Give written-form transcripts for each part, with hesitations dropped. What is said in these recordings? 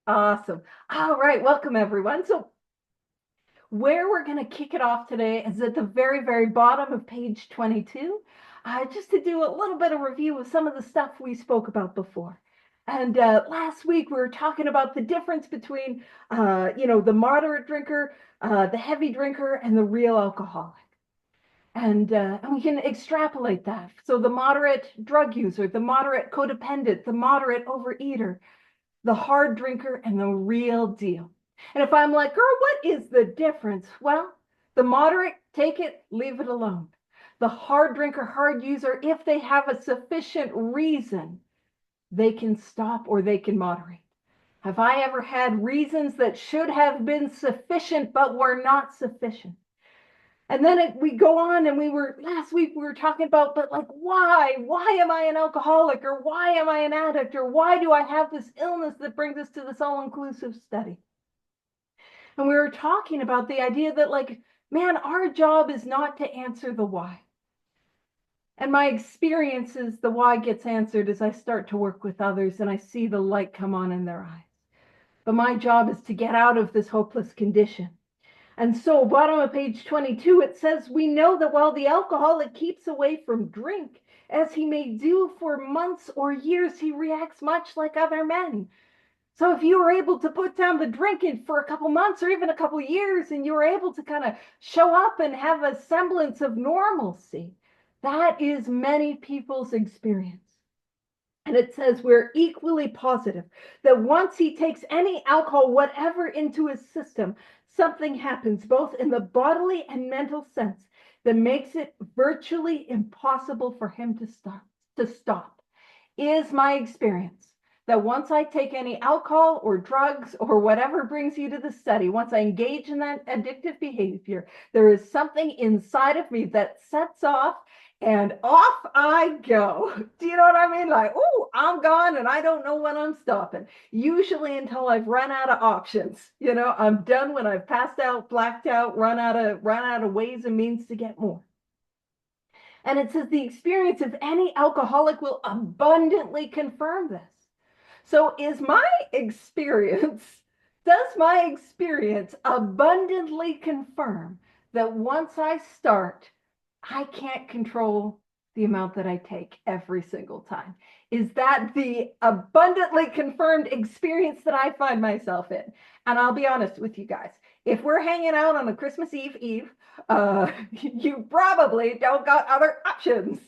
Awesome. All right, welcome everyone. So where we're going to kick it off today is at the very, very bottom of page 22, just to do a little bit of review of some of the stuff we spoke about before. And last week we were talking about the difference between, the moderate drinker, the heavy drinker, and the real alcoholic. And we can extrapolate that. So the moderate drug user, the moderate codependent, the moderate overeater, the hard drinker, and the real deal. And if I'm like, girl, what is the difference? Well, the moderate, take it, leave it alone. The hard drinker, hard user, if they have a sufficient reason, they can stop or they can moderate. Have I ever had reasons that should have been sufficient but were not sufficient? And then we go on, and last week we were talking about, but like, why? Why am I an alcoholic? Or why am I an addict? Or why do I have this illness that brings us to this all-inclusive study? And we were talking about the idea that, like, man, our job is not to answer the why. And my experience is the why gets answered as I start to work with others and I see the light come on in their eyes. But my job is to get out of this hopeless condition. And so, bottom of page 22, it says, we know that while the alcoholic keeps away from drink, as he may do for months or years, he reacts much like other men. So if you were able to put down the drinking for a couple months or even a couple years, and you were able to kind of show up and have a semblance of normalcy, that is many people's experience. And it says we're equally positive that once he takes any alcohol, whatever, into his system, something happens both in the bodily and mental sense that makes it virtually impossible for him to stop. Is my experience that once I take any alcohol or drugs or whatever brings you to the study, once I engage in that addictive behavior, there is something inside of me that sets off and off I go. Do you know what I mean? Like, oh, I'm gone and I don't know when I'm stopping. Usually until I've run out of options. I'm done when I've passed out, blacked out, run out of ways and means to get more. And it says the experience of any alcoholic will abundantly confirm this. So does my experience abundantly confirm that once I start, I can't control the amount that I take every single time? Is that the abundantly confirmed experience that I find myself in? And I'll be honest with you guys. If we're hanging out on a Christmas Eve, you probably don't got other options.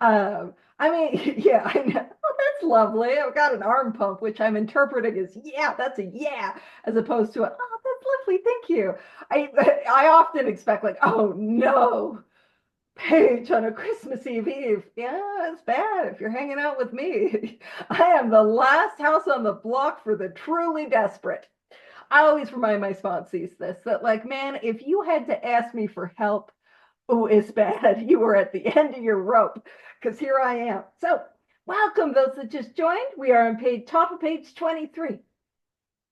I mean, yeah, I know. Oh, that's lovely. I've got an arm pump, which I'm interpreting as, yeah, that's a yeah, as opposed to a, oh, that's lovely, thank you. I often expect, like, oh no, Paige on a Christmas Eve. Yeah, it's bad if you're hanging out with me. I am the last house on the block for the truly desperate. I always remind my sponsees this, that, like, man, if you had to ask me for help, oh, it's bad. You were at the end of your rope, because here I am. So welcome those that just joined. We are on top of page 23.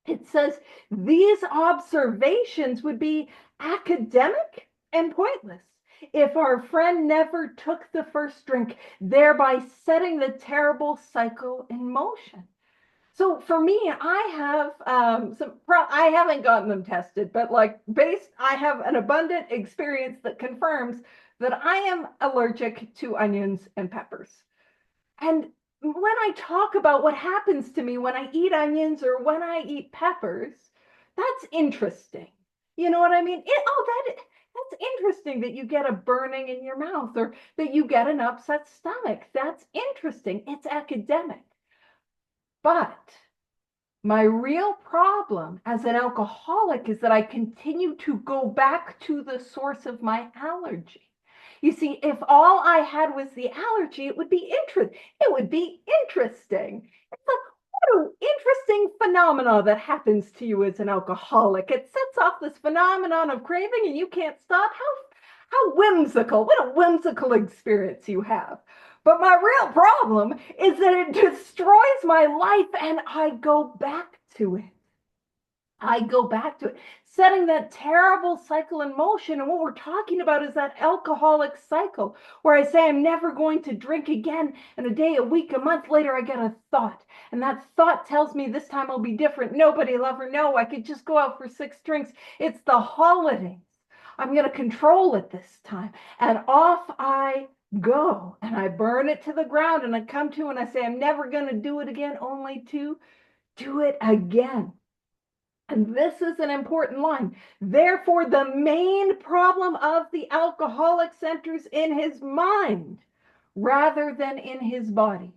It says these observations would be academic and pointless if our friend never took the first drink, thereby setting the terrible cycle in motion. So for me, I have I haven't gotten them tested, but I have an abundant experience that confirms that I am allergic to onions and peppers. And when I talk about what happens to me when I eat onions or when I eat peppers, that's interesting. You know what I mean? That's interesting that you get a burning in your mouth or that you get an upset stomach. That's interesting. It's academic. But my real problem as an alcoholic is that I continue to go back to the source of my allergy. You see, if all I had was the allergy, it would be interesting. It's like, what an interesting phenomena that happens to you as an alcoholic. It sets off this phenomenon of craving and you can't stop. How whimsical. What a whimsical experience you have. But my real problem is that it destroys my life and I go back to it. I go back to it, setting that terrible cycle in motion. And what we're talking about is that alcoholic cycle where I say I'm never going to drink again. And a day, a week, a month later, I get a thought. And that thought tells me this time will be different. Nobody will ever know. I could just go out for 6 drinks. It's the holidays. I'm going to control it this time. And off I go. And I burn it to the ground. And I come to and I say, I'm never going to do it again, only to do it again. And this is an important line. Therefore, the main problem of the alcoholic centers in his mind rather than in his body.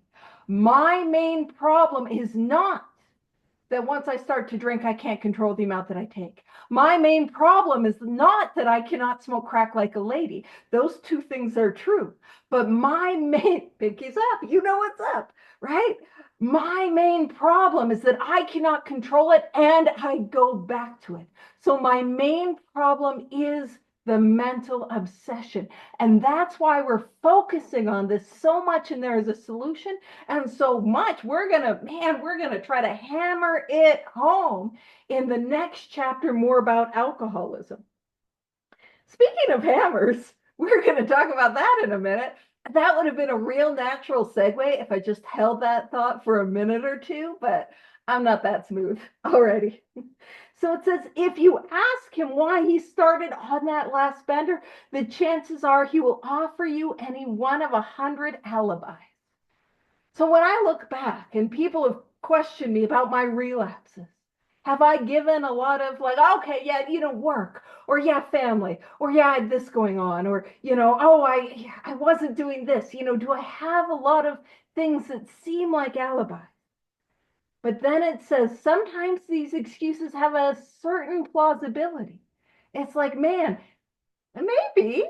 My main problem is not that once I start to drink, I can't control the amount that I take. My main problem is not that I cannot smoke crack like a lady. Those two things are true. But my main, pinky's up, you know what's up, right? My main problem is that I cannot control it and I go back to it. So my main problem is the mental obsession. And that's why we're focusing on this so much, and there is a solution. And so much, we're gonna try to hammer it home in the next chapter more about alcoholism. Speaking of hammers, we're gonna talk about that in a minute. That would have been a real natural segue if I just held that thought for a minute or two, but I'm not that smooth. Alrighty. So it says, if you ask him why he started on that last bender, the chances are he will offer you any one of 100 alibis. So when I look back and people have questioned me about my relapses, have I given a lot of like, okay, yeah, work, or yeah, family, or yeah, I had this going on, or, oh, I wasn't doing this, do I have a lot of things that seem like alibis? But then it says sometimes these excuses have a certain plausibility. It's like, man, maybe,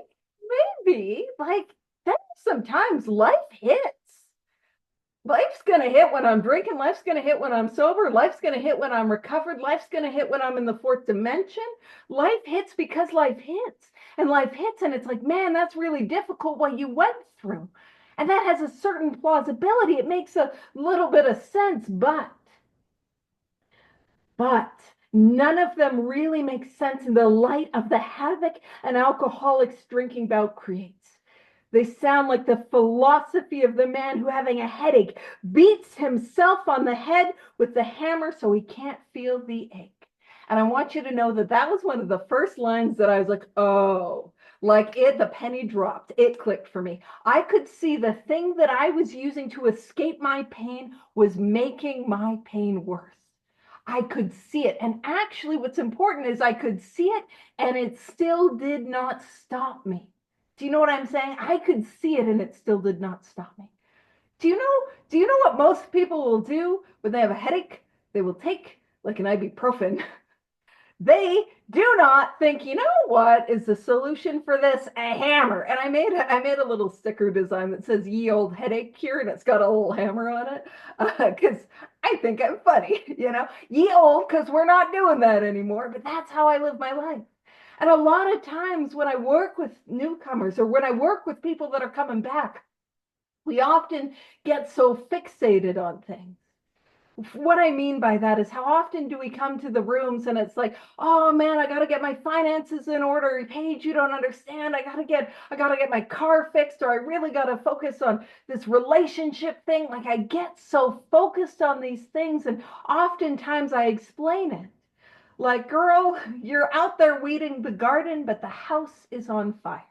like, then sometimes life hits. Life's going to hit when I'm drinking. Life's going to hit when I'm sober. Life's going to hit when I'm recovered. Life's going to hit when I'm in the fourth dimension. Life hits because life hits. And life hits, and it's like, man, that's really difficult what you went through. And that has a certain plausibility. It makes a little bit of sense, but none of them really make sense in the light of the havoc an alcoholic's drinking bout creates. They sound like the philosophy of the man who, having a headache, beats himself on the head with the hammer so he can't feel the ache. And I want you to know that that was one of the first lines that I was like, oh, like the penny dropped. It clicked for me. I could see the thing that I was using to escape my pain was making my pain worse. I could see it. And actually, what's important is I could see it, and it still did not stop me. Do you know what I'm saying? I could see it and it still did not stop me. Do you know what most people will do when they have a headache? They will take like an ibuprofen. They do not think, what is the solution for this? A hammer. And I made a little sticker design that says ye old headache cure, and it's got a little hammer on it because I think I'm funny, ye old, because we're not doing that anymore. But that's how I live my life. And a lot of times when I work with newcomers or when I work with people that are coming back, we often get so fixated on things. What I mean by that is how often do we come to the rooms and it's like, oh man, I got to get my finances in order. Paige, you don't understand. I got to get my car fixed, or I really got to focus on this relationship thing. Like I get so focused on these things, and oftentimes I explain it. Like, girl, you're out there weeding the garden, but the house is on fire.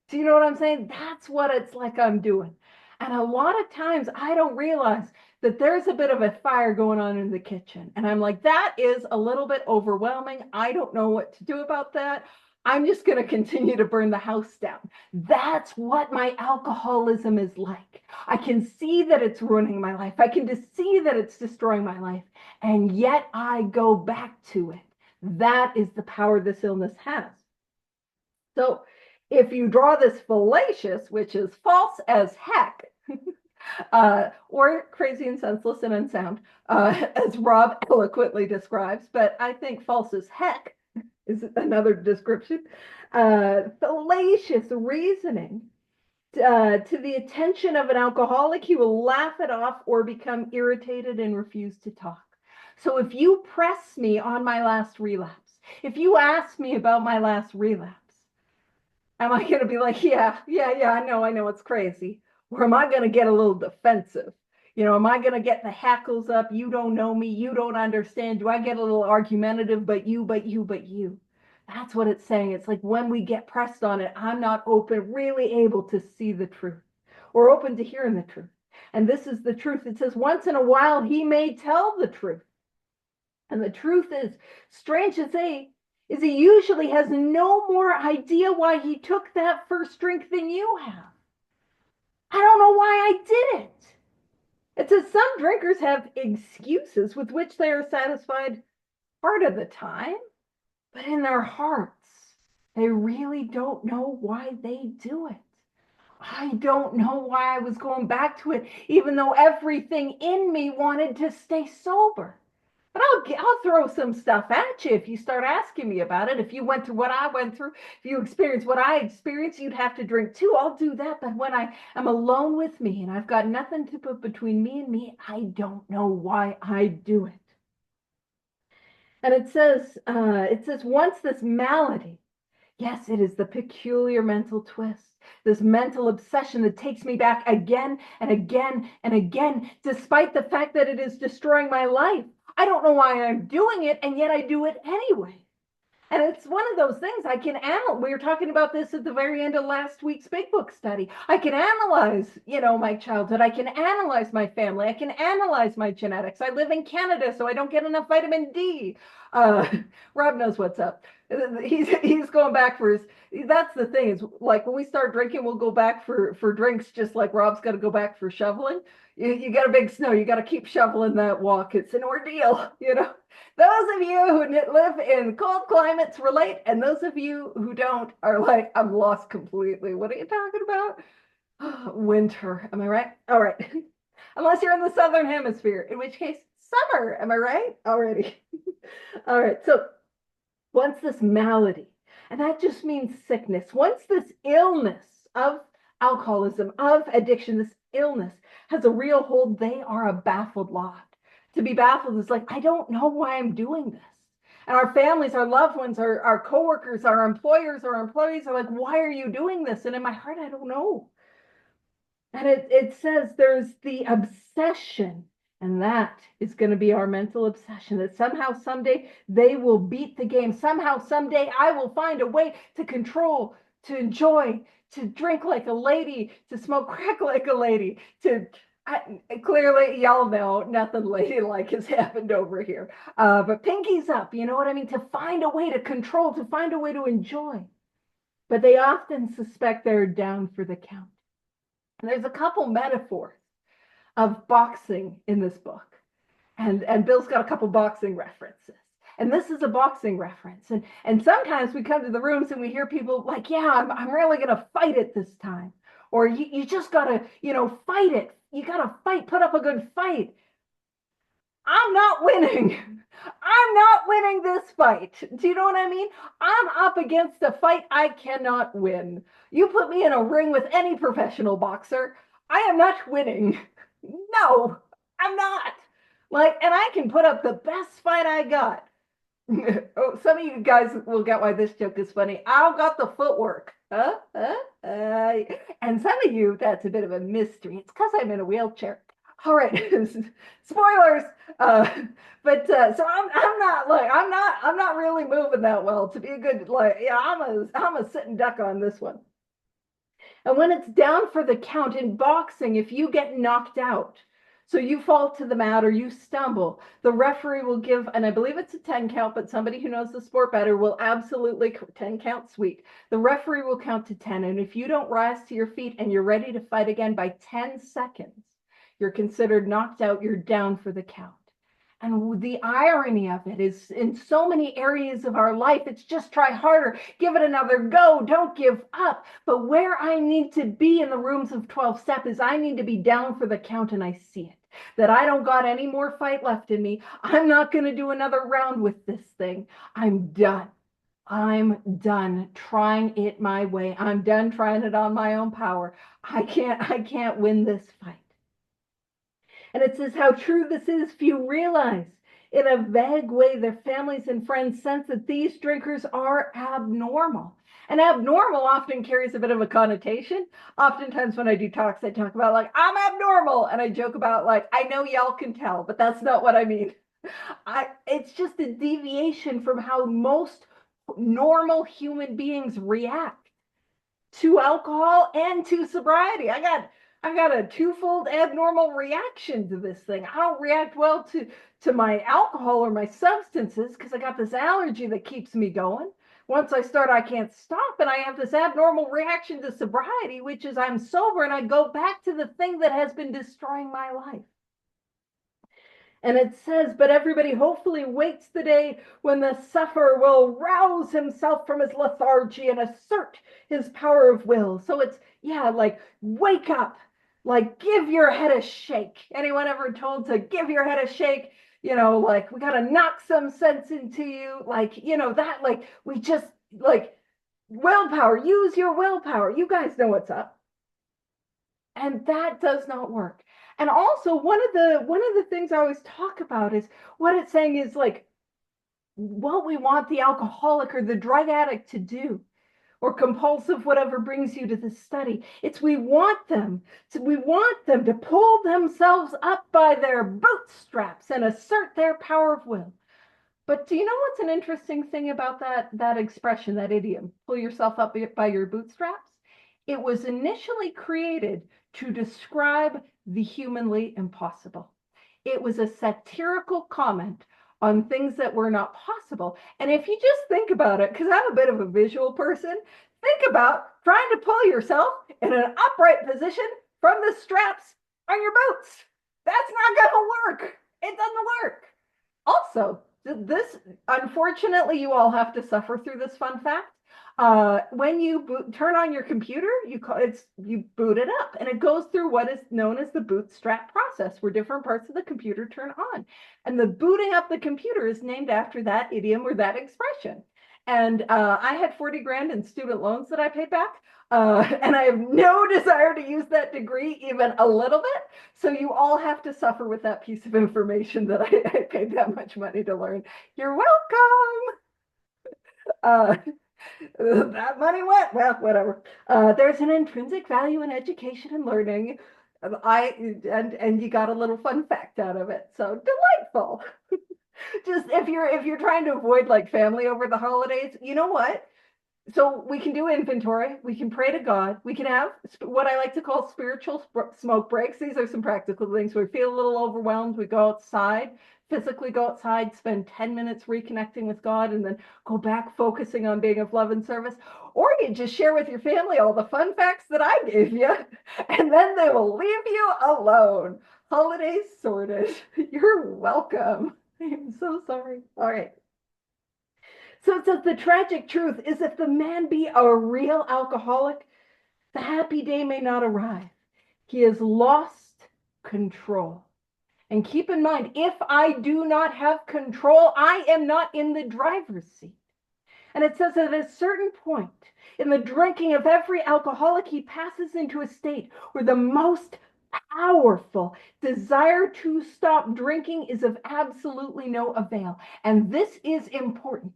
Do you know what I'm saying? That's what it's like I'm doing. And a lot of times I don't realize that there's a bit of a fire going on in the kitchen. And I'm like, that is a little bit overwhelming. I don't know what to do about that. I'm just going to continue to burn the house down. That's what my alcoholism is like. I can see that it's ruining my life. I can just see that it's destroying my life. And yet I go back to it. That is the power this illness has. So if you draw this fallacious, which is false as heck, or crazy and senseless and unsound, as Rob eloquently describes, but I think false as heck is another description. Fallacious reasoning to the attention of an alcoholic, he will laugh it off or become irritated and refuse to talk. So if you press me on my last relapse, if you ask me about my last relapse, am I going to be like, yeah, I know it's crazy? Or am I going to get a little defensive? Am I going to get the hackles up? You don't know me. You don't understand. Do I get a little argumentative? But you. That's what it's saying. It's like when we get pressed on it, I'm not really able to see the truth or open to hearing the truth. And this is the truth. It says, once in a while, he may tell the truth. And the truth is, strange to say, is he usually has no more idea why he took that first drink than you have. I don't know why I did it. It says some drinkers have excuses with which they are satisfied part of the time, but in their hearts, they really don't know why they do it. I don't know why I was going back to it, even though everything in me wanted to stay sober. But I'll throw some stuff at you if you start asking me about it. If you went through what I went through, if you experienced what I experienced, you'd have to drink too. I'll do that. But when I am alone with me and I've got nothing to put between me and me, I don't know why I do it. And it says, once this malady, yes, it is the peculiar mental twist, this mental obsession that takes me back again and again and again, despite the fact that it is destroying my life. I don't know why I'm doing it, and yet I do it anyway. And it's one of those things I can analyze. We were talking about this at the very end of last week's Big Book study. I can analyze, my childhood. I can analyze my family. I can analyze my genetics. I live in Canada, so I don't get enough vitamin D. Rob knows what's up. He's going back for his. That's the thing is like when we start drinking, we'll go back for drinks, just like Rob's got to go back for shoveling. You got a big snow. You got to keep shoveling that walk. It's an ordeal, Those of you who live in cold climates relate, and those of you who don't are like, I'm lost completely. What are you talking about? Winter. Am I right? All right. Unless you're in the southern hemisphere, in which case summer. Am I right? Already. All right. So once this malady, and that just means sickness, once this illness of alcoholism, of addiction, this illness has a real hold, they are a baffled lot. To be baffled is like, I don't know why I'm doing this. And our families, our loved ones, our coworkers, our employers, our employees are like, why are you doing this? And in my heart, I don't know. And it says there's the obsession, and that is going to be our mental obsession, that somehow, someday, they will beat the game. Somehow, someday, I will find a way to control, to enjoy, to drink like a lady, to smoke crack like a lady, clearly, y'all know nothing ladylike has happened over here. But pinkies up, you know what I mean? To find a way to control, to find a way to enjoy. But they often suspect they're down for the count. And there's a couple metaphors of boxing in this book. And Bill's got a couple boxing references. And this is a boxing reference. And sometimes we come to the rooms and we hear people like, yeah, I'm really going to fight it this time. Or you just got to, fight it. You got to fight, put up a good fight. I'm not winning. I'm not winning this fight. Do you know what I mean? I'm up against a fight I cannot win. You put me in a ring with any professional boxer, I am not winning. No, I'm not. And I can put up the best fight I got. Oh, some of you guys will get why this joke is funny. I've got the footwork. And some of you, that's a bit of a mystery. It's because I'm in a wheelchair. All right, spoilers. So I'm not really moving that well to be a good I'm a sitting duck on this one. And when it's down for the count in boxing, if you get knocked out, so you fall to the mat or you stumble, the referee will give, and I believe it's a 10 count, but somebody who knows the sport better will absolutely, 10 count, sweet. The referee will count to 10. And if you don't rise to your feet and you're ready to fight again by 10 seconds, you're considered knocked out, you're down for the count. And the irony of it is in so many areas of our life, it's just try harder, give it another go, don't give up. But where I need to be in the rooms of 12 step is I need to be down for the count, and I see it. That I don't got any more fight left in me. I'm not going to do another round with this thing. I'm done. I'm done trying it my way. I'm done trying it on my own power. I can't win this fight. And it says how true this is, few realize. In a vague way, their families and friends sense that these drinkers are abnormal. And abnormal often carries a bit of a connotation. Oftentimes when I do talks, I talk about like, I'm abnormal. And I joke about like, I know y'all can tell, but that's not what I mean. It's just a deviation from how most normal human beings react to alcohol and to sobriety. I got a twofold abnormal reaction to this thing. I don't react well to my alcohol or my substances because I got this allergy that keeps me going. Once I start, I can't stop, and I have this abnormal reaction to sobriety, which is I'm sober and I go back to the thing that has been destroying my life. And it says, but everybody hopefully waits the day when the sufferer will rouse himself from his lethargy and assert his power of will. So it's, yeah, like wake up, like give your head a shake. Anyone ever told to give your head a shake? You know, like we got to knock some sense into you. Like, you know, that, like we just like willpower, use your willpower. You guys know what's up. And that does not work. And also one of the things I always talk about is what it's saying is like what we want the alcoholic or the drug addict to do, or compulsive, whatever brings you to this study. It's we want them to pull themselves up by their bootstraps and assert their power of will. But do you know what's an interesting thing about that expression, that idiom, pull yourself up by your bootstraps? It was initially created to describe the humanly impossible. It was a satirical comment on things that were not possible. And if you just think about it, because I'm a bit of a visual person, think about trying to pull yourself in an upright position from the straps on your boots. That's not going to work. It doesn't work. Also, this, unfortunately, you all have to suffer through this fun fact. When you turn on your computer, you boot it up, and it goes through what is known as the bootstrap process, where different parts of the computer turn on. And the booting up the computer is named after that idiom or that expression. And I had 40 grand in student loans that I paid back. And I have no desire to use that degree even a little bit. So you all have to suffer with that piece of information that I paid that much money to learn. You're welcome. That money went, well, whatever. There's an intrinsic value in education and learning. And you got a little fun fact out of it. So delightful. Just if you're trying to avoid like family over the holidays, you know what? So we can do inventory. We can pray to God. We can have what I like to call spiritual smoke breaks. These are some practical things. We feel a little overwhelmed. We go outside, physically go outside, spend 10 minutes reconnecting with God, and then go back focusing on being of love and service. Or you just share with your family all the fun facts that I gave you, and then they will leave you alone. Holidays sorted. You're welcome. I'm so sorry. All right. So it says the tragic truth is if the man be a real alcoholic, the happy day may not arrive. He has lost control. And keep in mind, if I do not have control, I am not in the driver's seat. And it says that at a certain point in the drinking of every alcoholic, he passes into a state where the most powerful desire to stop drinking is of absolutely no avail. And this is important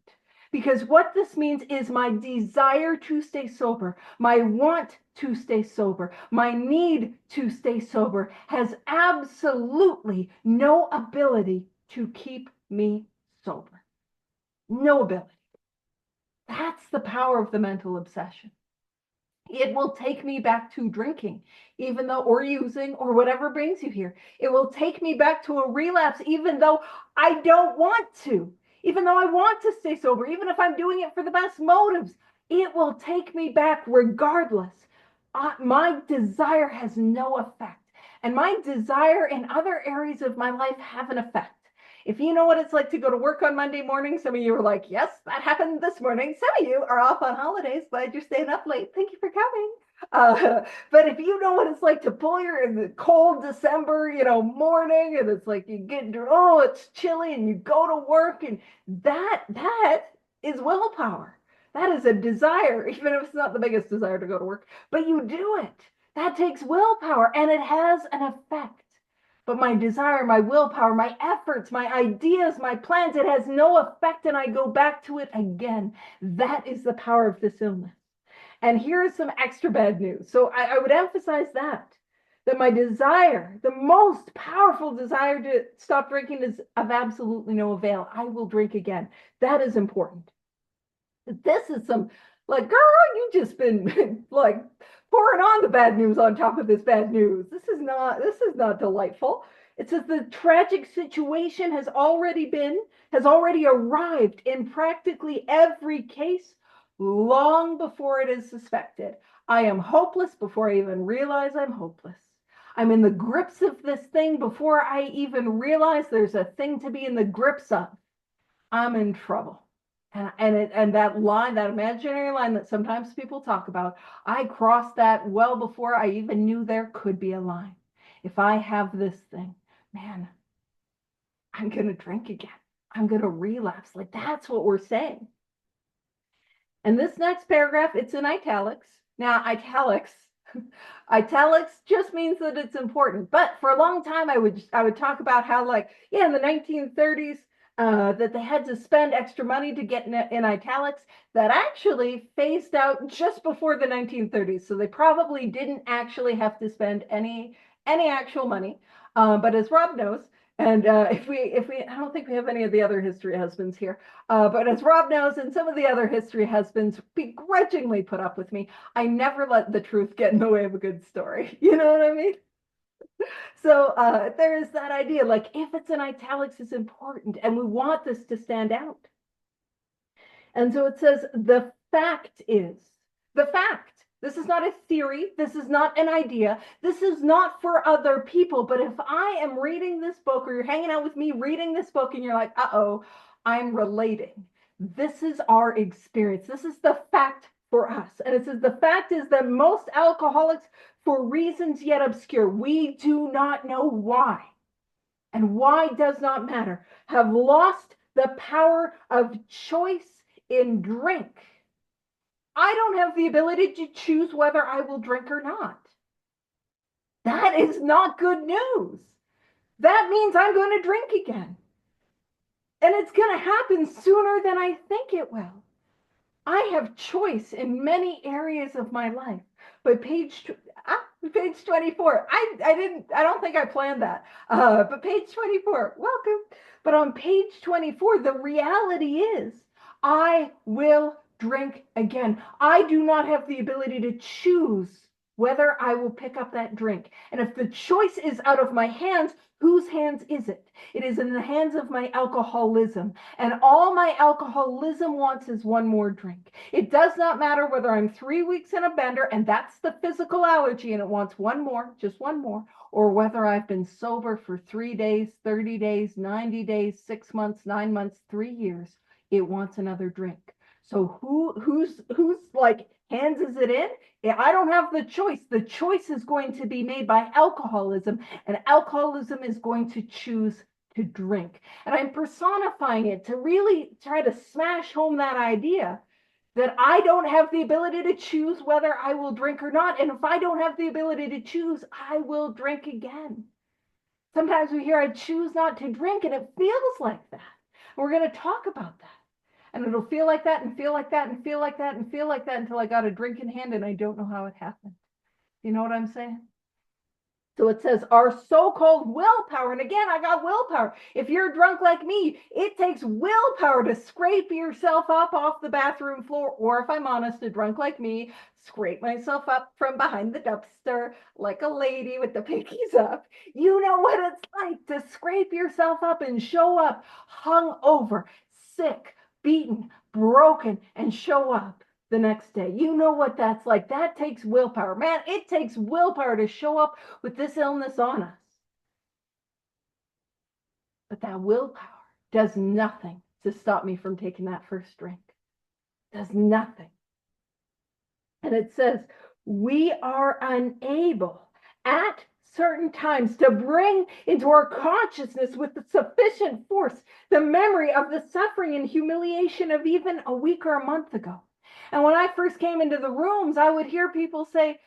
because what this means is my desire to stay sober, my want to stay sober, my need to stay sober has absolutely no ability to keep me sober. No ability. That's the power of the mental obsession. It will take me back to drinking, even though, or using, or whatever brings you here. It will take me back to a relapse, even though I don't want to, even though I want to stay sober, even if I'm doing it for the best motives. It will take me back regardless. My desire has no effect, and my desire in other areas of my life have an effect. If you know what it's like to go to work on Monday morning, some of you are like, yes, that happened this morning. Some of you are off on holidays. Glad you're staying up late. Thank you for coming. But if you know what it's like to pull your in the cold December, morning, and it's like you get, oh, it's chilly, and you go to work, and that is willpower. That is a desire, even if it's not the biggest desire to go to work, but you do it. That takes willpower, and it has an effect. But my desire, my willpower, my efforts, my ideas, my plans, it has no effect, and I go back to it again. That is the power of this illness. And here is some extra bad news. So I would emphasize that my desire, the most powerful desire to stop drinking, is of absolutely no avail. I will drink again. That is important. This is some, like, girl, you just been like pouring on the bad news on top of this bad news. This is not delightful. It says the tragic situation has already arrived in practically every case long before it is suspected. I am hopeless before I even realize I'm hopeless. I'm in the grips of this thing before I even realize there's a thing to be in the grips of. I'm in trouble. And that line, that imaginary line that sometimes people talk about, I crossed that well before I even knew there could be a line. If I have this thing, man, I'm going to drink again. I'm going to relapse. Like, that's what we're saying. And this next paragraph, it's in italics. Now, italics just means that it's important. But for a long time, I would talk about how, like, yeah, in the 1930s, that they had to spend extra money to get in italics. That actually phased out just before the 1930s. So they probably didn't actually have to spend any actual money. But as Rob knows, and if we, I don't think we have any of the other history husbands here, but as Rob knows, and some of the other history husbands begrudgingly put up with me, I never let the truth get in the way of a good story. You know what I mean? So there is that idea, like, if it's in italics, it's important, and we want this to stand out. And so it says, the fact is, the fact. This is not a theory. This is not an idea. This is not for other people. But if I am reading this book, or you're hanging out with me reading this book, and you're like, uh-oh, I'm relating. This is our experience. This is the fact for us. And it says, the fact is that most alcoholics, for reasons yet obscure, we do not know why, and why does not matter, have lost the power of choice in drink. I don't have the ability to choose whether I will drink or not. That is not good news. That means I'm going to drink again. And it's going to happen sooner than I think it will. I have choice in many areas of my life. But page 24, I don't think I planned that. But page 24, welcome. But on page 24, the reality is I will drink again. I do not have the ability to choose whether I will pick up that drink. And if the choice is out of my hands, whose hands is it? It is in the hands of my alcoholism. And all my alcoholism wants is one more drink. It does not matter whether I'm 3 weeks in a bender, and that's the physical allergy, and it wants one more, just one more, or whether I've been sober for 3 days, 30 days, 90 days, 6 months, 9 months, 3 years. It wants another drink. So who's like hands is it in? I don't have the choice. The choice is going to be made by alcoholism, and alcoholism is going to choose to drink. And I'm personifying it to really try to smash home that idea that I don't have the ability to choose whether I will drink or not. And if I don't have the ability to choose, I will drink again. Sometimes we hear I choose not to drink, and it feels like that. We're going to talk about that. And it'll feel like that and feel like that and feel like that and feel like that until I got a drink in hand and I don't know how it happened. You know what I'm saying? So it says our so-called willpower. And again, I got willpower. If you're drunk like me, it takes willpower to scrape yourself up off the bathroom floor. Or if I'm honest, a drunk like me, scrape myself up from behind the dumpster like a lady with the pinkies up. You know what it's like to scrape yourself up and show up hung over, sick, beaten, broken, and show up the next day. You know what that's like. That takes willpower. Man, it takes willpower to show up with this illness on us. But that willpower does nothing to stop me from taking that first drink. Does nothing. And it says, we are unable at certain times to bring into our consciousness with the sufficient force the memory of the suffering and humiliation of even a week or a month ago. And when I first came into the rooms, I would hear people say,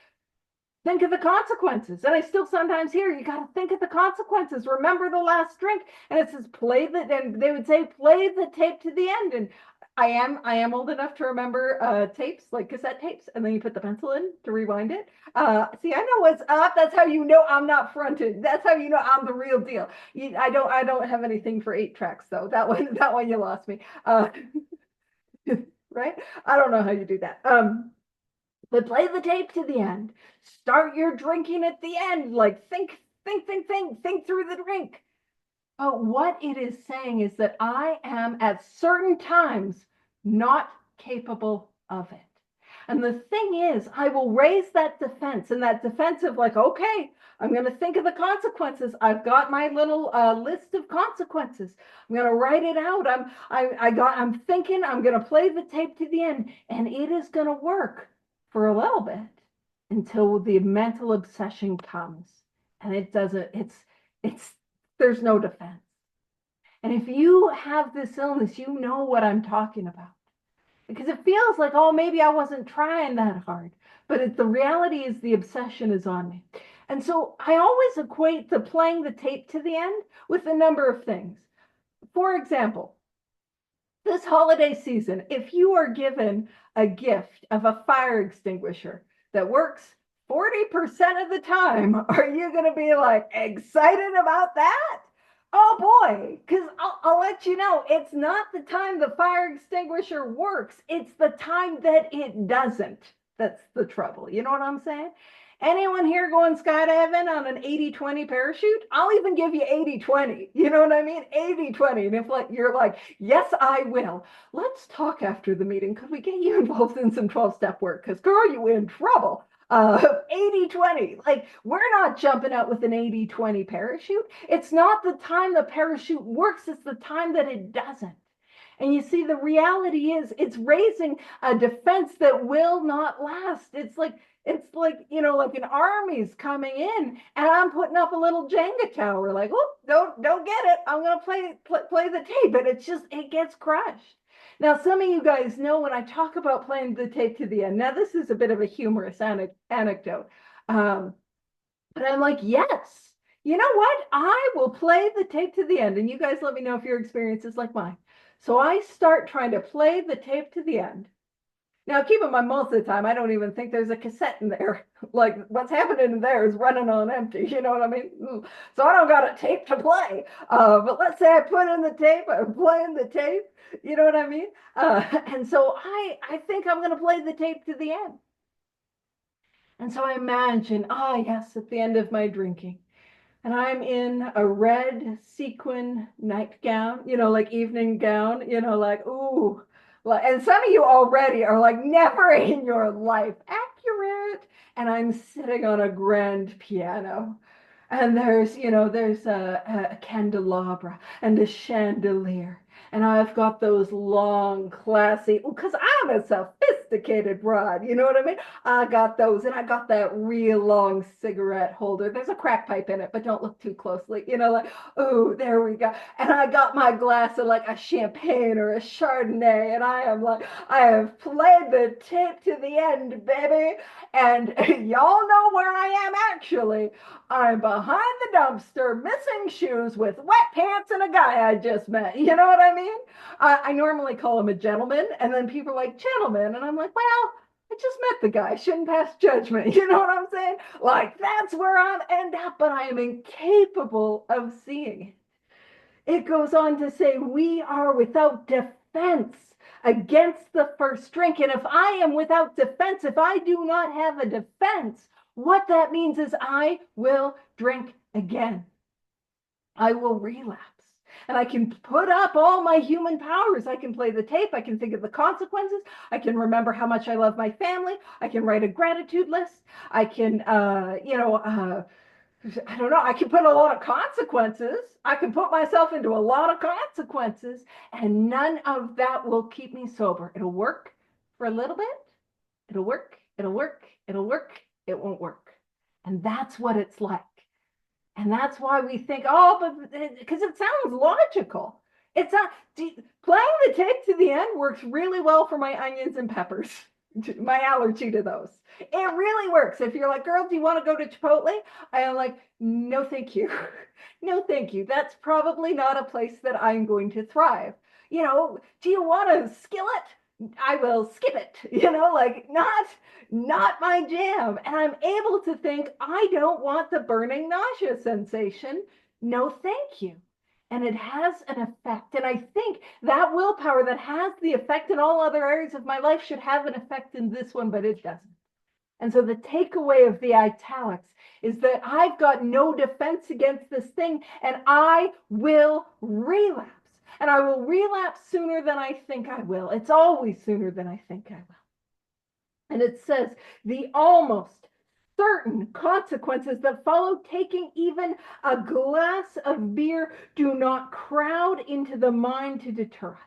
think of the consequences. And I still sometimes hear, you got to think of the consequences. Remember the last drink. And it says, and they would say, play the tape to the end. And I am old enough to remember tapes, like cassette tapes, and then you put the pencil in to rewind it. See, I know what's up. That's how you know I'm not fronted. That's how you know I'm the real deal. I don't have anything for 8 tracks though. That one you lost me. Right? I don't know how you do that. But play the tape to the end. Start your drinking at the end. Like think through the drink. But what it is saying is that I am at certain times not capable of it. And the thing is, I will raise that defense, and that defense of like, okay, I'm going to think of the consequences. I've got my little list of consequences. I'm going to write it out. I'm thinking I'm going to play the tape to the end, and it is going to work for a little bit until the mental obsession comes, and it doesn't. It's there's no defense. And if you have this illness, you know what I'm talking about. Because it feels like, oh, maybe I wasn't trying that hard. But the reality is the obsession is on me. And so I always equate the playing the tape to the end with a number of things. For example, this holiday season, if you are given a gift of a fire extinguisher that works 40% of the time, are you going to be like excited about that? Oh boy, because I'll let you know, it's not the time the fire extinguisher works, it's the time that it doesn't. That's the trouble. You know what I'm saying? Anyone here going skydiving on an 80-20 parachute? I'll even give you 80-20. You know what I mean? 80-20. And if like you're like, yes, I will. Let's talk after the meeting. Could we get you involved in some 12-step work? Because girl, you in trouble. 80-20. Like we're not jumping out with an 80-20 parachute. It's not the time the parachute works, it's the time that it doesn't. And you see, the reality is it's raising a defense that will not last. It's like, like an army's coming in and I'm putting up a little Jenga tower, like, oh, don't get it. I'm going to play the tape, but it gets crushed. Now, some of you guys know when I talk about playing the tape to the end. Now, this is a bit of a humorous anecdote. But I'm like, yes, you know what? I will play the tape to the end. And you guys let me know if your experience is like mine. So I start trying to play the tape to the end. Now, keep in mind, most of the time, I don't even think there's a cassette in there. Like, what's happening in there is running on empty. You know what I mean? So I don't got a tape to play. But let's say I put in the tape, I'm playing the tape. You know what I mean? And so I think I'm going to play the tape to the end. And so I imagine, yes, at the end of my drinking, and I'm in a red sequin nightgown, like evening gown, like, ooh. And some of you already are like, never in your life. Accurate. And I'm sitting on a grand piano. And there's a candelabra and a chandelier. And I've got those long, classy, because I'm a sophisticated broad, you know what I mean? I got those, and I got that real long cigarette holder. There's a crack pipe in it, but don't look too closely, like, oh, there we go. And I got my glass of like a champagne or a Chardonnay, and I have played the tape to the end, baby. And y'all know where I am actually. I'm behind the dumpster, missing shoes with wet pants and a guy I just met. You know what I mean? I normally call him a gentleman, and then people are like, gentleman. And I'm like, well, I just met the guy. Shouldn't pass judgment. You know what I'm saying? Like, that's where I'm end up, but I am incapable of seeing it. It goes on to say, we are without defense against the first drink. And if I am without defense, if I do not have a defense, what that means is I will drink again. I will relapse. And I can put up all my human powers. I can play the tape. I can think of the consequences. I can remember how much I love my family. I can write a gratitude list. I can, I don't know. I can put a lot of consequences. I can put myself into a lot of consequences, and none of that will keep me sober. It'll work for a little bit. It'll work. It'll work. It'll work. It won't work. And that's what it's like. And that's why we think, but because it sounds logical. It's not, playing the tape to the end works really well for my onions and peppers. my allergy to those. It really works. If you're like, girl, do you want to go to Chipotle? I am like, no, thank you. No, thank you. That's probably not a place that I'm going to thrive. Do you want a skillet? I will skip it. Like not my jam. And I'm able to think, I don't want the burning nausea sensation. No, thank you. And it has an effect. And I think that willpower that has the effect in all other areas of my life should have an effect in this one, but it doesn't. And so the takeaway of the italics is that I've got no defense against this thing, and I will relapse. And I will relapse sooner than I think I will. It's always sooner than I think I will. And it says the almost certain consequences that follow taking even a glass of beer do not crowd into the mind to deter us.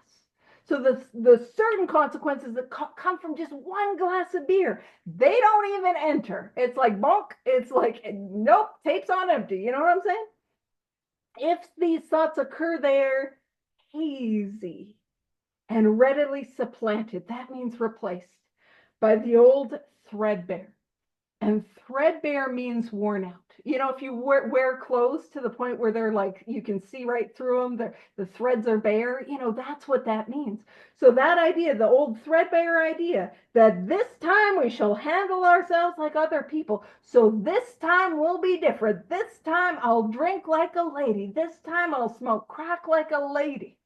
So the certain consequences that come from just one glass of beer, they don't even enter. It's like bonk. It's like, nope, tape's on empty. You know what I'm saying? If these thoughts occur, they're hazy and readily supplanted. That means replaced by the old threadbare. And threadbare means worn out. If you wear clothes to the point where they're like, you can see right through them, the threads are bare, that's what that means. So that idea, the old threadbare idea, that this time we shall handle ourselves like other people. So this time will be different. This time I'll drink like a lady. This time I'll smoke crack like a lady.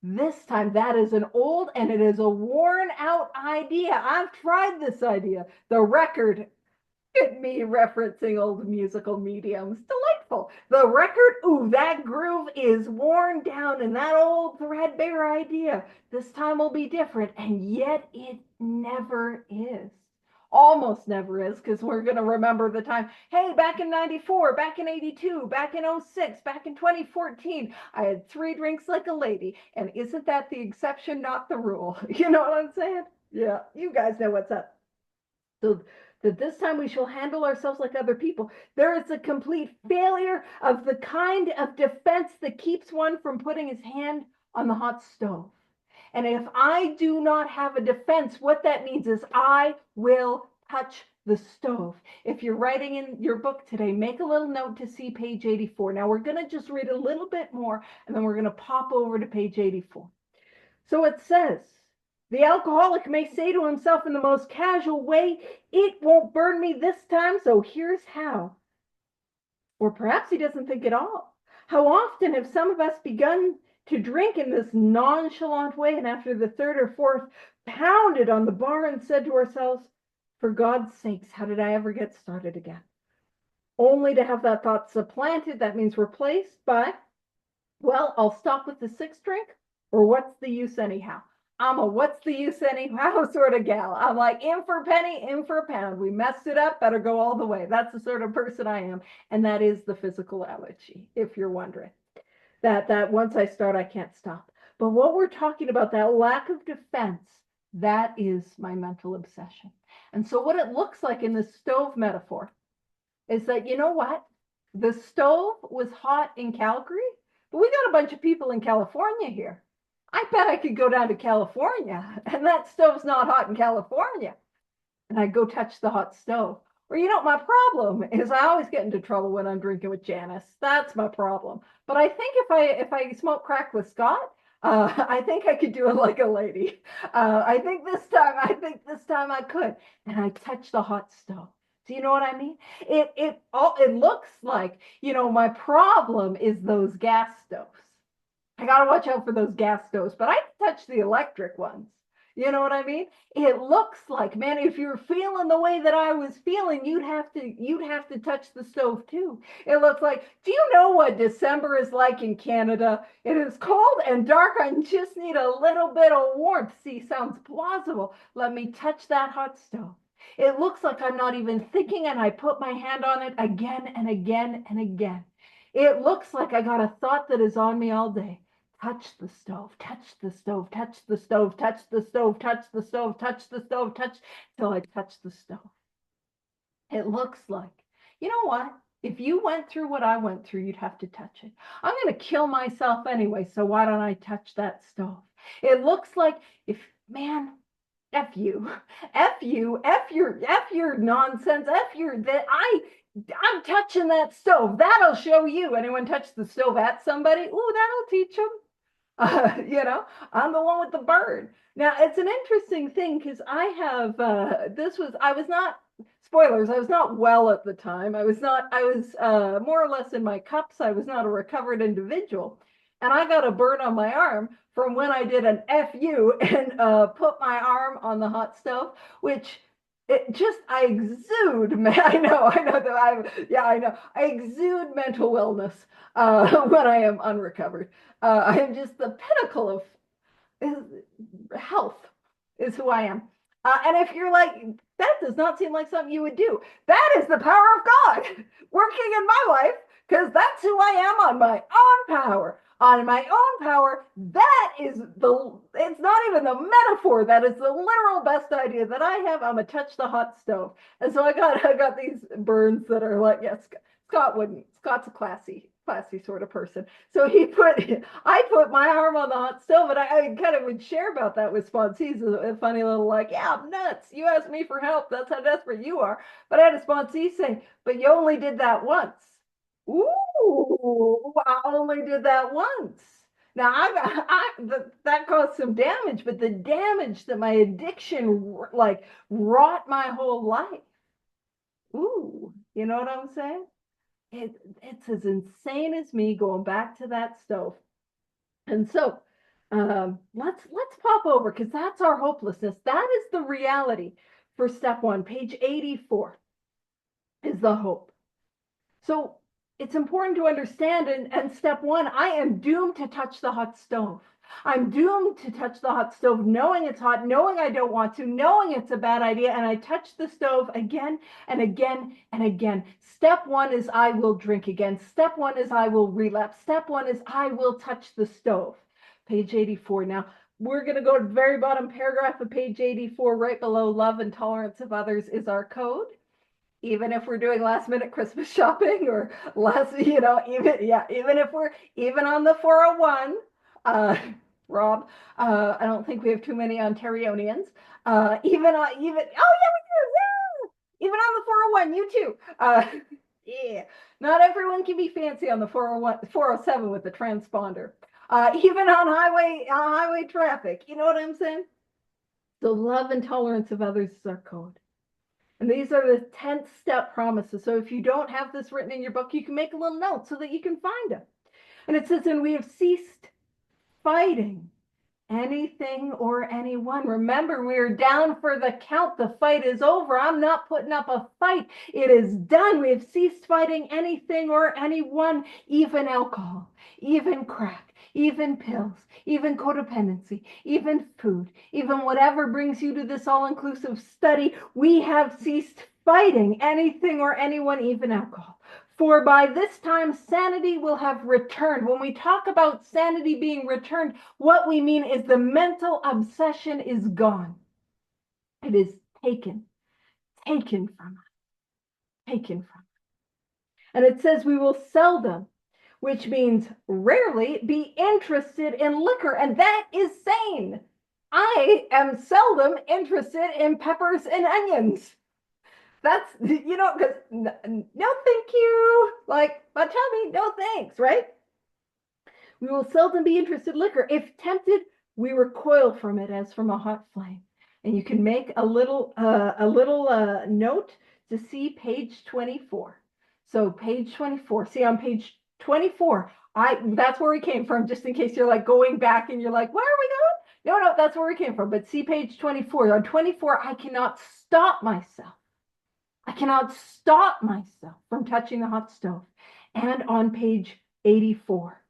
This time, that is an old and it is a worn out idea. I've tried this idea. The record, me referencing old musical mediums, delightful. The record, ooh, that groove is worn down, and that old threadbare idea, this time will be different, and yet it never is. Almost never is, because we're going to remember the time, hey, back in 94, back in 82, back in 06, back in 2014, I had 3 drinks like a lady. And isn't that the exception, not the rule? You know what I'm saying? Yeah, you guys know what's up. So that this time we shall handle ourselves like other people. There is a complete failure of the kind of defense that keeps one from putting his hand on the hot stove. And if I do not have a defense, what that means is I will touch the stove. If you're writing in your book today, make a little note to see page 84. Now we're going to just read a little bit more, and then we're going to pop over to page 84. So it says, the alcoholic may say to himself in the most casual way, it won't burn me this time, so here's how. Or perhaps he doesn't think at all. How often have some of us begun to drink in this nonchalant way, and after the 3rd or 4th pounded on the bar and said to ourselves, for God's sakes, how did I ever get started again? Only to have that thought supplanted, that means replaced by, well, I'll stop with the 6th drink, or what's the use anyhow? I'm a what's the use anyhow sort of gal. I'm like, in for a penny, in for a pound. We messed it up, better go all the way. That's the sort of person I am. And that is the physical allergy, if you're wondering. That once I start, I can't stop. But what we're talking about, that lack of defense, that is my mental obsession. And so what it looks like in the stove metaphor is that, you know what? The stove was hot in Calgary, but we got a bunch of people in California here. I bet I could go down to California, and that stove's not hot in California. And I go touch the hot stove. Or, my problem is I always get into trouble when I'm drinking with Janice. That's my problem. But I think if I smoke crack with Scott, I think I could do it like a lady. I think this time I could. And I touch the hot stove. Do you know what I mean? It looks like, my problem is those gas stoves. I got to watch out for those gas stoves, but I touch the electric ones. You know what I mean? It looks like, man, if you're feeling the way that I was feeling, you'd have to touch the stove too. It looks like, do you know what December is like in Canada? It is cold and dark. I just need a little bit of warmth. See, sounds plausible. Let me touch that hot stove. It looks like I'm not even thinking, and I put my hand on it again and again and again. It looks like I got a thought that is on me all day. Touch the stove, touch the stove, touch the stove, touch the stove, touch the stove, touch the stove, touch till I touch the stove. It looks like, you know what? If you went through what I went through, you'd have to touch it. I'm going to kill myself anyway, so why don't I touch that stove? It looks like, F you, F your nonsense, F your that I'm touching that stove. That'll show you. Anyone touch the stove at somebody? Ooh, that'll teach them. You know, I'm the one with the bird. Now, it's an interesting thing because I have, I was not, spoilers, I was not well at the time. I was more or less in my cups. I was not a recovered individual. And I got a burn on my arm from when I did an FU and put my arm on the hot stove, which I exude, man. I know that I know. I exude mental wellness when I am unrecovered. I am just the pinnacle of health is who I am. And if you're like, that does not seem like something you would do, that is the power of God working in my life, because that's who I am on my own power. On my own power, it's not even the metaphor, that is the literal best idea that I have. I'm gonna touch the hot stove. And so I got these burns that are like, yes, Scott wouldn't. Scott's a classy sort of person. So I put my arm on the hot stove, and I kind of would share about that with sponsees. A funny little like, yeah, I'm nuts. You asked me for help. That's how desperate you are. But I had a sponsee saying, but you only did that once. Ooh, I only did that once. Now that caused some damage, but the damage that my addiction like wrought my whole life. Ooh, you know what I'm saying? It's as insane as me going back to that stove. And so let's pop over, because that's our hopelessness. That is the reality for step one. Page 84 is the hope. So it's important to understand, and step one, I am doomed to touch the hot stove. I'm doomed to touch the hot stove, knowing it's hot, knowing I don't want to, knowing it's a bad idea, and I touch the stove again and again and again. Step one is I will drink again. Step one is I will relapse. Step one is I will touch the stove. Page 84. Now, we're going to go to the very bottom paragraph of page 84, right below love and tolerance of others is our code. Even if we're doing last minute Christmas shopping, or even if we're even on the 401, Rob, I don't think we have too many Ontarianians. Even on we do, yeah, even on the 401, you too. Yeah, not everyone can be fancy on the 401, 407 with the transponder. Even on highway traffic, you know what I'm saying? The love and tolerance of others is our code. And these are the 10th step promises. So if you don't have this written in your book, you can make a little note so that you can find them. And it says, and we have ceased fighting anything or anyone. Remember, we're down for the count. The fight is over. I'm not putting up a fight. It is done. We have ceased fighting anything or anyone, even alcohol, even crack, even pills, even codependency, even food, even whatever brings you to this all-inclusive study. We have ceased fighting anything or anyone, even alcohol. For by this time, sanity will have returned. When we talk about sanity being returned, what we mean is the mental obsession is gone. It is taken from us, taken from us. And it says we will seldom, which means rarely, be interested in liquor. And that is sane. I am seldom interested in peppers and onions. That's, because no, thank you. Like, my tummy, no thanks, right? We will seldom be interested in liquor. If tempted, we recoil from it as from a hot flame. And you can make a little note to see page 24. So page 24. See, on page 24, that's where we came from, just in case you're like going back and you're like, where are we going? No, that's where we came from. But see page 24. On 24, I cannot stop myself. I cannot stop myself from touching the hot stove. And on page 84,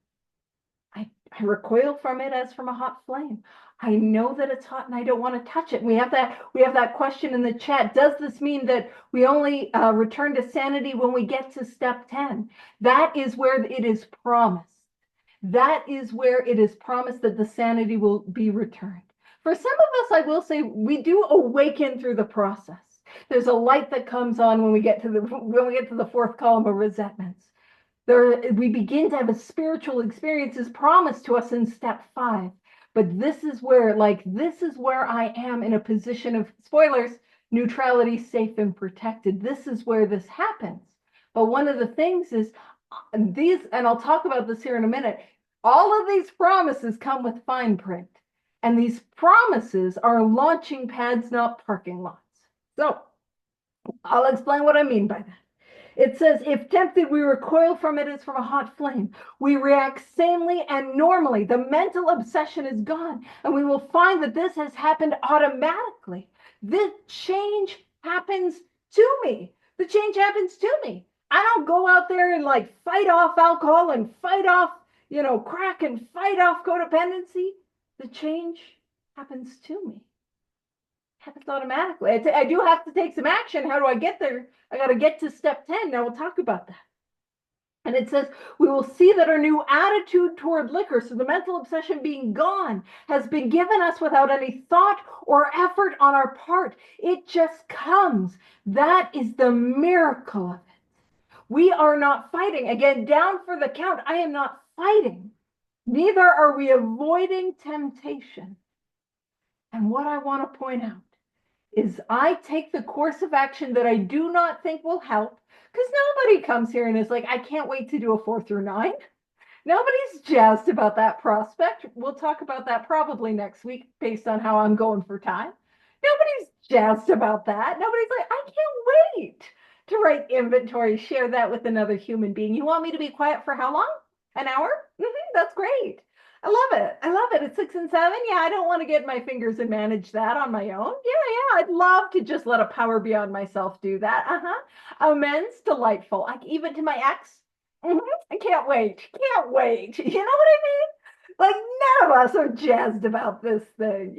I recoil from it as from a hot flame. I know that it's hot and I don't want to touch it. We have that question in the chat. Does this mean that we only return to sanity when we get to step 10? That is where it is promised. That is where it is promised that the sanity will be returned. For some of us, I will say, we do awaken through the process. There's a light that comes on when we get to the fourth column of resentments. We begin to have a spiritual experiences promised to us in step 5. But this is where, I am in a position of, spoilers, neutrality, safe and protected. This is where this happens. But one of the things is these, and I'll talk about this here in a minute, all of these promises come with fine print. And these promises are launching pads, not parking lots. So I'll explain what I mean by that. It says, if tempted, we recoil from it as from a hot flame. We react sanely and normally. The mental obsession is gone, and we will find that this has happened automatically. This change happens to me. The change happens to me. I don't go out there and fight off alcohol and fight off, crack and fight off codependency. The change happens to me. Happens automatically. I do have to take some action. How do I get there? I got to get to step 10. Now we'll talk about that. And it says, we will see that our new attitude toward liquor, so the mental obsession being gone, has been given us without any thought or effort on our part. It just comes. That is the miracle of it. We are not fighting. Again, down for the count. I am not fighting. Neither are we avoiding temptation. And what I want to point out is I take the course of action that I do not think will help, because nobody comes here and is like, I can't wait to do a 4 through 9. Nobody's jazzed about that prospect. We'll talk about that probably next week based on how I'm going for time. Nobody's jazzed about that. Nobody's like, I can't wait to write inventory, share that with another human being. You want me to be quiet for how long? An hour? That's great. I love it. I love it. At 6 and 7, yeah, I don't want to get my fingers and manage that on my own. Yeah, I'd love to just let a power beyond myself do that. Amends, delightful. Even to my ex, I can't wait. Can't wait. You know what I mean? Like, none of us are jazzed about this thing,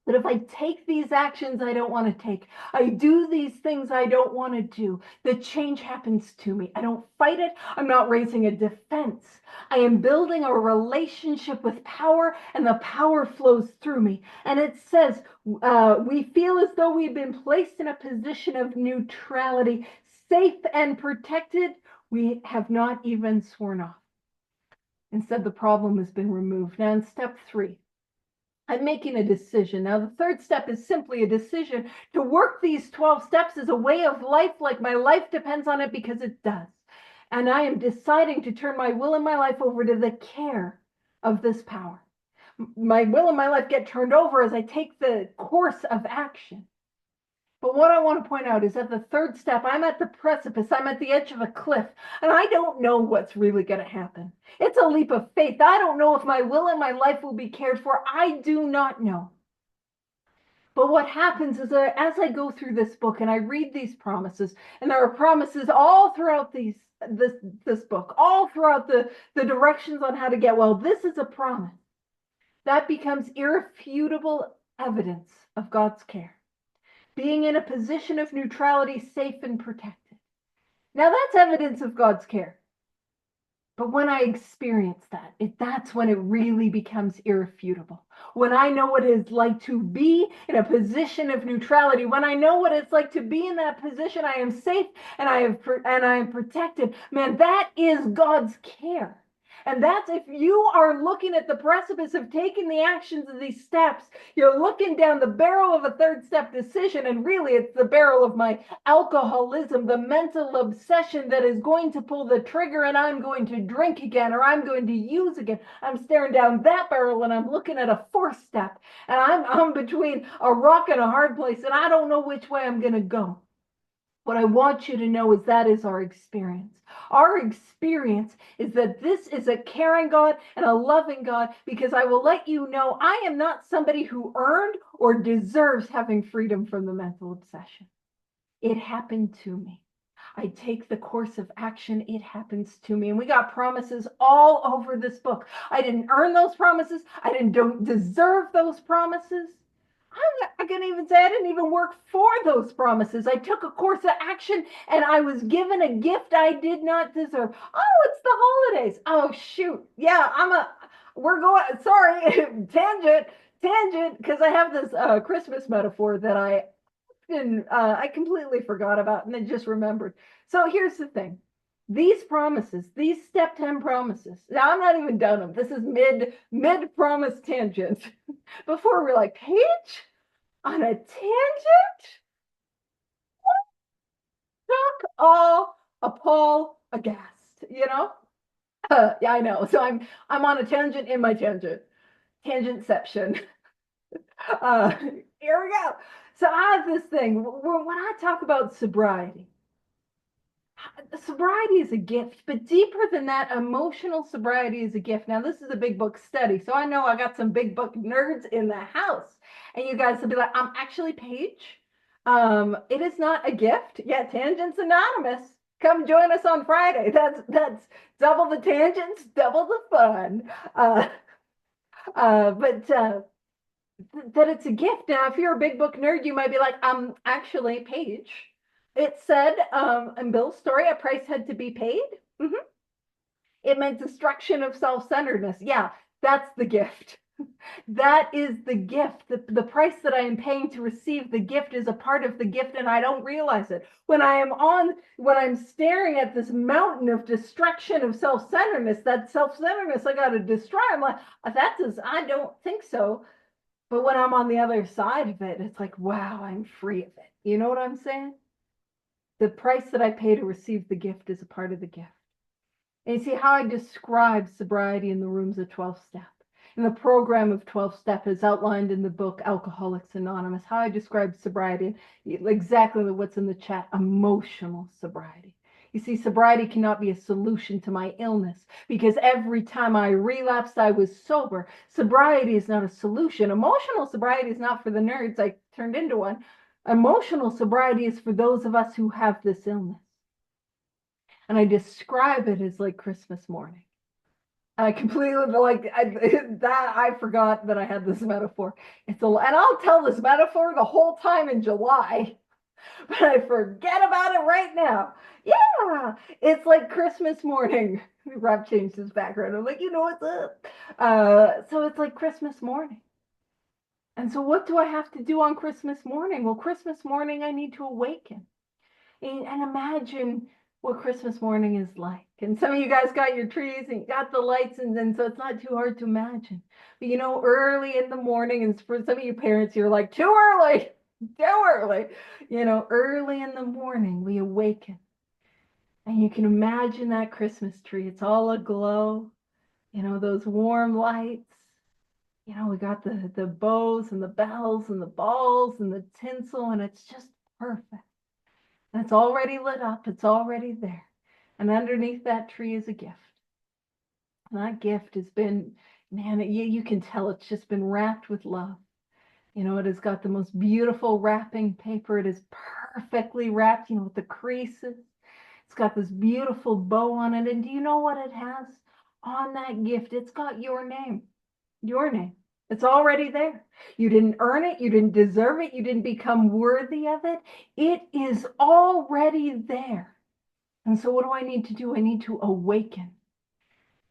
But if I take these actions I don't want to take, I do these things I don't want to do, the change happens to me. I don't fight it. I'm not raising a defense. I am building a relationship with power, and the power flows through me. And it says, we feel as though we've been placed in a position of neutrality, safe and protected. We have not even sworn off. Instead, the problem has been removed. Now, in step 3, I'm making a decision. Now, the third step is simply a decision to work these 12 steps as a way of life, like my life depends on it, because it does. And I am deciding to turn my will and my life over to the care of this power. My will and my life get turned over as I take the course of action. But what I want to point out is that the third step, I'm at the precipice, I'm at the edge of a cliff, and I don't know what's really going to happen. It's a leap of faith. I don't know if my will and my life will be cared for. I do not know. But what happens is that as I go through this book and I read these promises, and there are promises all throughout this book, all throughout the directions on how to get well, this is a promise. That becomes irrefutable evidence of God's care. Being in a position of neutrality, safe and protected. Now that's evidence of God's care. But when I experience that, that's when it really becomes irrefutable. When I know what it's like to be in a position of neutrality, when I know what it's like to be in that position, I am safe and I am protected. Man, that is God's care. And that's if you are looking at the precipice of taking the actions of these steps, you're looking down the barrel of a third step decision, and really it's the barrel of my alcoholism, the mental obsession that is going to pull the trigger, and I'm going to drink again, or I'm going to use again. I'm staring down that barrel and I'm looking at a fourth step, and I'm between a rock and a hard place, and I don't know which way I'm going to go. What I want you to know is that is our experience. Our experience is that this is a caring God and a loving God, because I will let you know I am not somebody who earned or deserves having freedom from the mental obsession. It happened to me. I take the course of action. It happens to me. And we got promises all over this book. I didn't earn those promises. I don't deserve those promises. I'm going to even say I didn't even work for those promises. I took a course of action and I was given a gift I did not deserve. Oh, it's the holidays. Oh, shoot. Yeah, we're going, sorry, tangent, because I have this Christmas metaphor that I completely forgot about and then just remembered. So here's the thing. these promises, these step 10 promises. Now I'm not even done them. This is mid promise tangent. Before we're like, Paige, on a tangent? Shock, awe, appall, aghast, you know? Yeah, I know. So I'm on a tangent in my tangent. Tangentception. Uh, here we go. So I have this thing. When I talk about sobriety, sobriety is a gift, but deeper than that, emotional sobriety is a gift. Now, this is a big book study, so I know I got some big book nerds in the house, and you guys will be like, I'm actually Paige. It is not a gift. Yeah, Tangents Anonymous. Come join us on Friday. That's double the tangents, double the fun. Uh, but that it's a gift. Now, if you're a big book nerd, you might be like, actually, Paige. It said in Bill's story, a price had to be paid. Mm-hmm. It meant destruction of self-centeredness. Yeah, that's the gift. That is the gift. The price that I am paying to receive the gift is a part of the gift, and I don't realize it. When I'm staring at this mountain of destruction of self-centeredness, that self-centeredness I got to destroy. I'm like, I don't think so. But when I'm on the other side of it, it's like, wow, I'm free of it. You know what I'm saying? The price that I pay to receive the gift is a part of the gift. And you see how I describe sobriety in the rooms of 12 step. In the program of 12 step is outlined in the book Alcoholics Anonymous, how I describe sobriety, exactly what's in the chat, emotional sobriety. You see, sobriety cannot be a solution to my illness because every time I relapsed, I was sober. Sobriety is not a solution. Emotional sobriety is not for the nerds. I turned into one. Emotional sobriety is for those of us who have this illness. And I describe it as like Christmas morning. I completely I forgot that I had this metaphor. And I'll tell this metaphor the whole time in July, but I forget about it right now. Yeah, it's like Christmas morning. Rob changed his background. I'm like, you know what's up? So it's like Christmas morning. And so what do I have to do on Christmas morning? Well, Christmas morning, I need to awaken and imagine what Christmas morning is like. And some of you guys got your trees and you got the lights, and then so it's not too hard to imagine. But early in the morning, and for some of you parents, you're like, too early, too early. Early in the morning, we awaken. And you can imagine that Christmas tree. It's all aglow, those warm lights. We got the bows and the bells and the balls and the tinsel, and it's just perfect. And it's already lit up. It's already there. And underneath that tree is a gift. And that gift has been, man, you can tell it's just been wrapped with love. It has got the most beautiful wrapping paper. It is perfectly wrapped, with the creases. It's got this beautiful bow on it. And do you know what it has on that gift? It's got your name. Your name. It's already there. You didn't earn it. You didn't deserve it. You didn't become worthy of it. It is already there. And so what do I need to do? I need to awaken.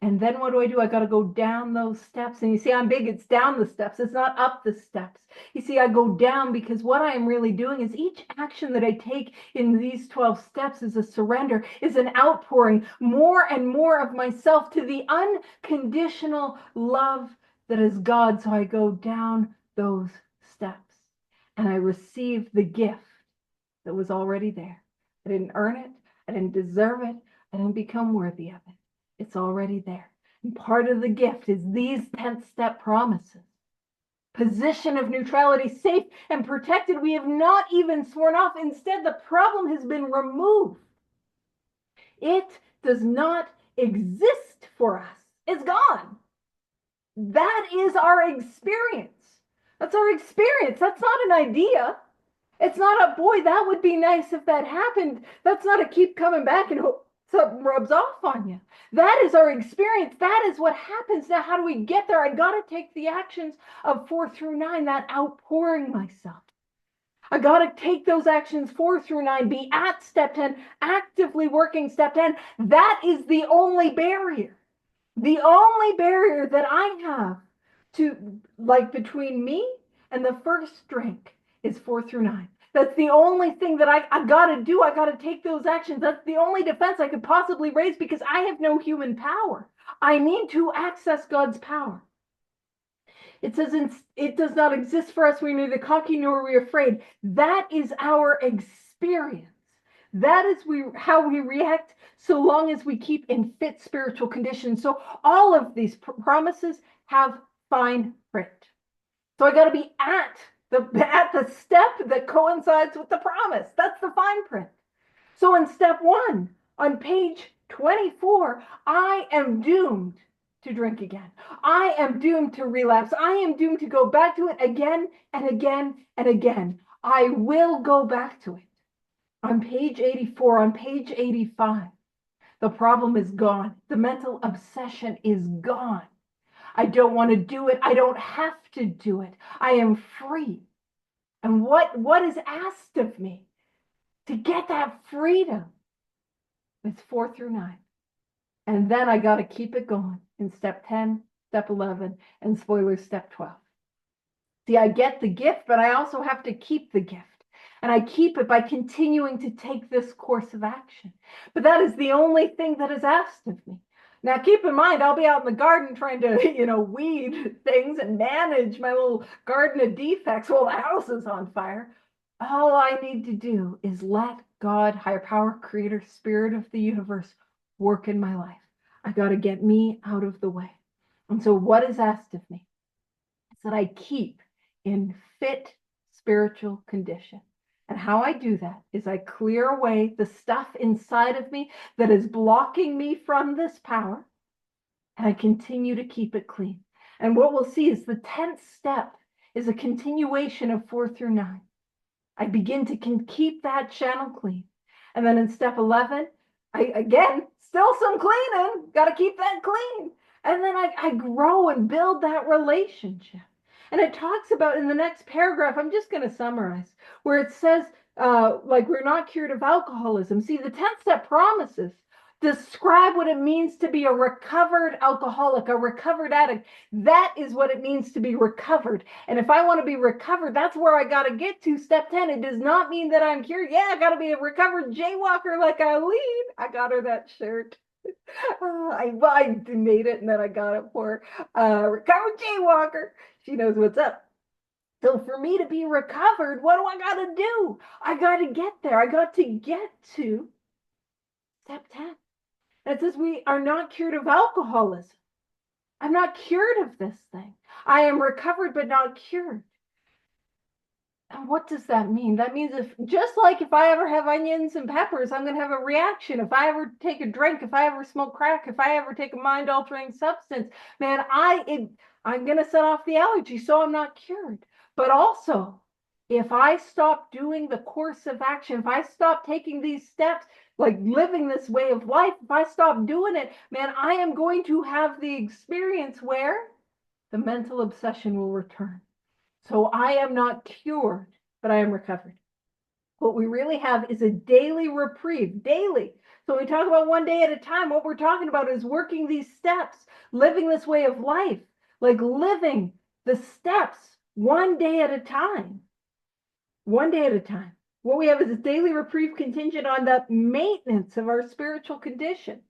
And then what do? I got to go down those steps. And you see, I'm big. It's down the steps. It's not up the steps. You see, I go down because what I am really doing is each action that I take in these 12 steps is a surrender, is an outpouring more and more of myself to the unconditional love that is God. So I go down those steps and I receive the gift that was already there. I didn't earn it. I didn't deserve it. I didn't become worthy of it. It's already there. And part of the gift is these 10th step promises. Position of neutrality, safe and protected. We have not even sworn off. Instead, the problem has been removed. It does not exist for us. It's gone. That is our experience. That's our experience. That's not an idea. It's not a, boy, that would be nice if that happened. That's not a keep coming back and hope something rubs off on you. That is our experience. That is what happens. Now, how do we get there? I got to take the actions of 4 through 9, that outpouring myself. I got to take those actions 4 through 9, be at step 10, actively working step 10. That is the only barrier. The only barrier that I have to, like, between me and the first drink is 4 through 9. That's the only thing that I got to do. I got to take those actions. That's the only defense I could possibly raise because I have no human power. I need to access God's power. It says, it does not exist for us. We're neither cocky nor are we afraid. That is our experience. That is how we react so long as we keep in fit spiritual condition. So all of these promises have fine print. So I got to be at the step that coincides with the promise. That's the fine print. So in step 1, on page 24, I am doomed to drink again. I am doomed to relapse. I am doomed to go back to it again and again and again. I will go back to it. On page 84, on page 85, the problem is gone. The mental obsession is gone. I don't want to do it. I don't have to do it. I am free. And what is asked of me to get that freedom? It's 4 through 9. And then I got to keep it going in step 10, step 11, and spoiler, step 12. See, I get the gift, but I also have to keep the gift. And I keep it by continuing to take this course of action. But that is the only thing that is asked of me. Now, keep in mind, I'll be out in the garden trying to, weed things and manage my little garden of defects while the house is on fire. All I need to do is let God, higher power, creator, spirit of the universe, work in my life. I got to get me out of the way. And so what is asked of me is that I keep in fit spiritual condition. And how I do that is I clear away the stuff inside of me that is blocking me from this power, and I continue to keep it clean. And what we'll see is the 10th step is a continuation of 4 through 9. I begin to keep that channel clean. And then in step 11, still some cleaning, got to keep that clean. And then I grow and build that relationship. And it talks about in the next paragraph, I'm just going to summarize, where it says, we're not cured of alcoholism. See, the 10th step promises describe what it means to be a recovered alcoholic, a recovered addict. That is what it means to be recovered. And if I want to be recovered, that's where I got to get to. Step 10, it does not mean that I'm cured. Yeah, I got to be a recovered jaywalker like Eileen. I got her that shirt. I made it and then I got it for her. Recovered jaywalker. She knows what's up. So for me to be recovered, what do I got to do? I got to get there. I got to get to step 10. It says we are not cured of alcoholism. I'm not cured of this thing. I am recovered but not cured. And what does that mean? That means if I ever have onions and peppers, I'm going to have a reaction. If I ever take a drink, if I ever smoke crack, if I ever take a mind-altering substance, man, I'm going to set off the allergy, so I'm not cured. But also, if I stop doing the course of action, if I stop taking these steps, like living this way of life, if I stop doing it, man, I am going to have the experience where the mental obsession will return. So I am not cured, but I am recovered. What we really have is a daily reprieve, daily. So when we talk about 1 day at a time, what we're talking about is working these steps, living this way of life, like living the steps 1 day at a time. 1 day at a time. What we have is a daily reprieve contingent on the maintenance of our spiritual condition.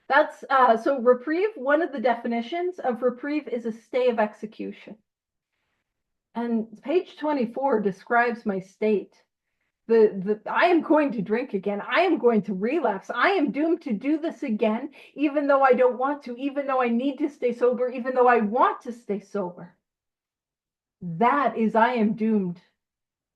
That's so reprieve. One of the definitions of reprieve is a stay of execution. And page 24 describes my state. I am going to drink again. I am going to relapse. I am doomed to do this again, even though I don't want to, even though I need to stay sober, even though I want to stay sober. That is, I am doomed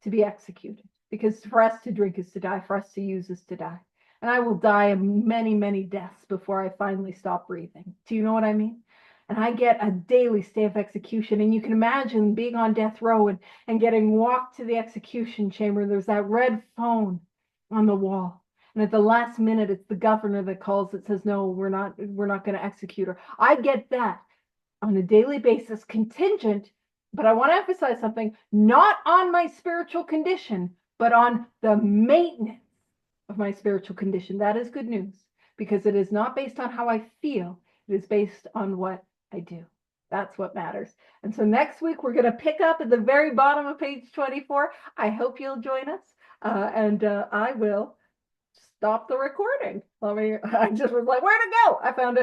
to be executed, because for us to drink is to die, for us to use is to die. And I will die of many, many deaths before I finally stop breathing. Do you know what I mean? And I get a daily stay of execution. And you can imagine being on death row and getting walked to the execution chamber. There's that red phone on the wall. And at the last minute, it's the governor that calls that says, no, we're not going to execute her. I get that on a daily basis, contingent. But I want to emphasize something, not on my spiritual condition, but on the maintenance of my spiritual condition. That is good news, because it is not based on how I feel. It is based on what I do. That's what matters. And so next week, we're going to pick up at the very bottom of page 24. I hope you'll join us. I will stop the recording. I just was like, where'd it go? I found it.